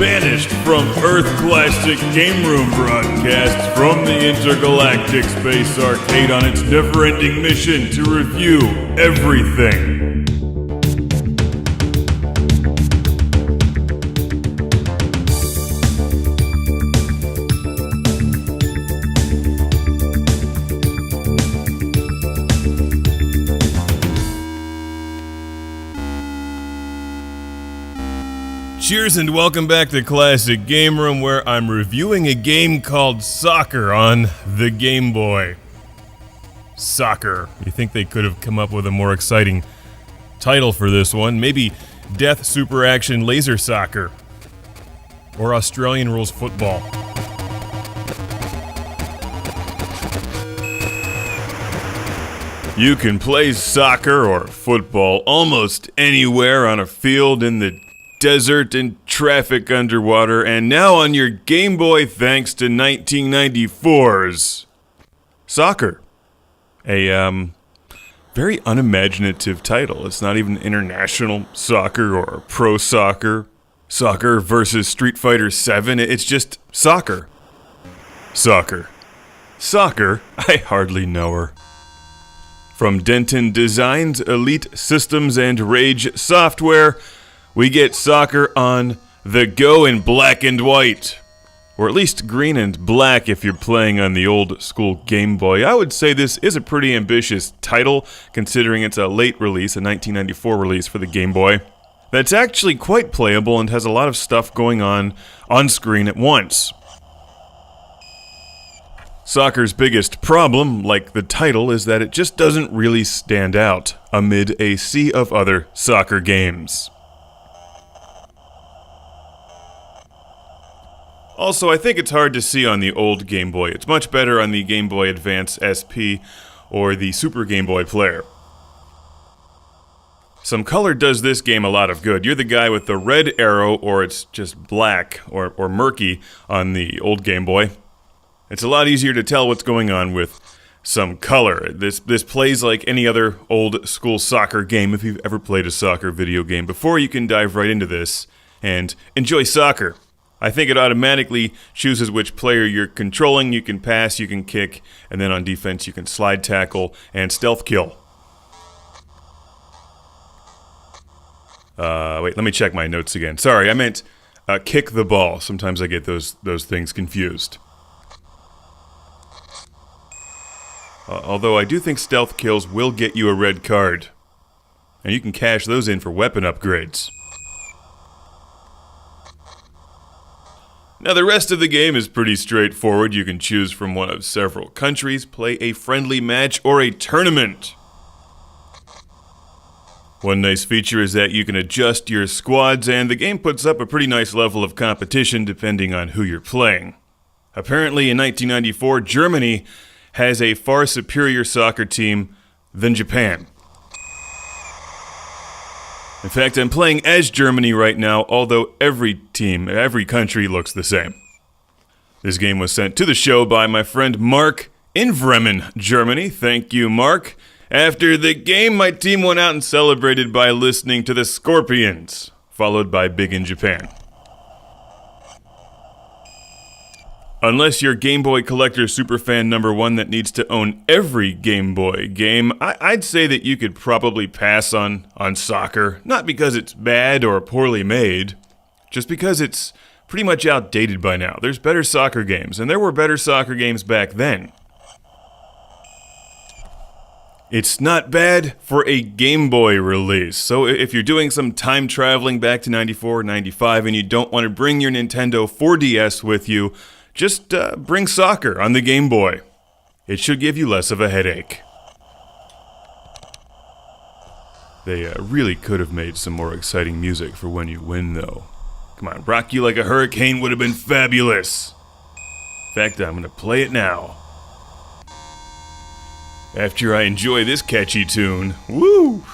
Banished from Earth Classic Game Room broadcasts from the Intergalactic Space Arcade on its never-ending mission to review everything. Cheers and welcome back to Classic Game Room, where I'm reviewing a game called Soccer on the Game Boy. Soccer. You think they could have come up with a more exciting title for this one? Maybe Death Super Action Laser Soccer. Or Australian Rules Football. You can play soccer or football almost anywhere on a field, in the desert, and traffic underwater, and now on your Game Boy thanks to 1994's Soccer. A very unimaginative title. It's not even international soccer or pro soccer. Soccer versus Street Fighter 7. It's just soccer. Soccer. Soccer? I hardly know her. From Denton Designs, Elite Systems, and Rage Software, we get Soccer on the go in black and white. Or at least green and black if you're playing on the old school Game Boy. I would say this is a pretty ambitious title, considering it's a late release, a 1994 release for the Game Boy. That's actually quite playable and has a lot of stuff going on screen at once. Soccer's biggest problem, like the title, is that it just doesn't really stand out amid a sea of other soccer games. Also, I think it's hard to see on the old Game Boy. It's much better on the Game Boy Advance SP or the Super Game Boy player. Some color does this game a lot of good. You're the guy with the red arrow, or it's just black or murky on the old Game Boy. It's a lot easier to tell what's going on with some color. This plays like any other old school soccer game. If you've ever played a soccer video game before, you can dive right into this and enjoy soccer. I think it automatically chooses which player you're controlling. You can pass, you can kick, and then on defense you can slide tackle and stealth kill. Wait, let me check my notes again. Sorry, I meant kick the ball. Sometimes I get those things confused. Although I do think stealth kills will get you a red card. And you can cash those in for weapon upgrades. Now, the rest of the game is pretty straightforward. You can choose from one of several countries, play a friendly match, or a tournament. One nice feature is that you can adjust your squads, and the game puts up a pretty nice level of competition depending on who you're playing. Apparently, in 1994, Germany has a far superior soccer team than Japan. In fact, I'm playing as Germany right now, although every country looks the same. This game was sent to the show by my friend Mark in Bremen, Germany. Thank you, Mark. After the game, my team went out and celebrated by listening to the Scorpions, followed by Big in Japan. Unless you're Game Boy Collector Superfan number 1 that needs to own every Game Boy game, I'd say that you could probably pass on soccer. Not because it's bad or poorly made, just because it's pretty much outdated by now. There's better soccer games, and there were better soccer games back then. It's not bad for a Game Boy release, so if you're doing some time traveling back to 94, 95, and you don't want to bring your Nintendo 4DS with you, just bring soccer on the Game Boy. It should give you less of a headache. They really could have made some more exciting music for when you win, though. Come on, Rock You Like a Hurricane would have been fabulous. In fact, I'm going to play it now. After I enjoy this catchy tune. Woo!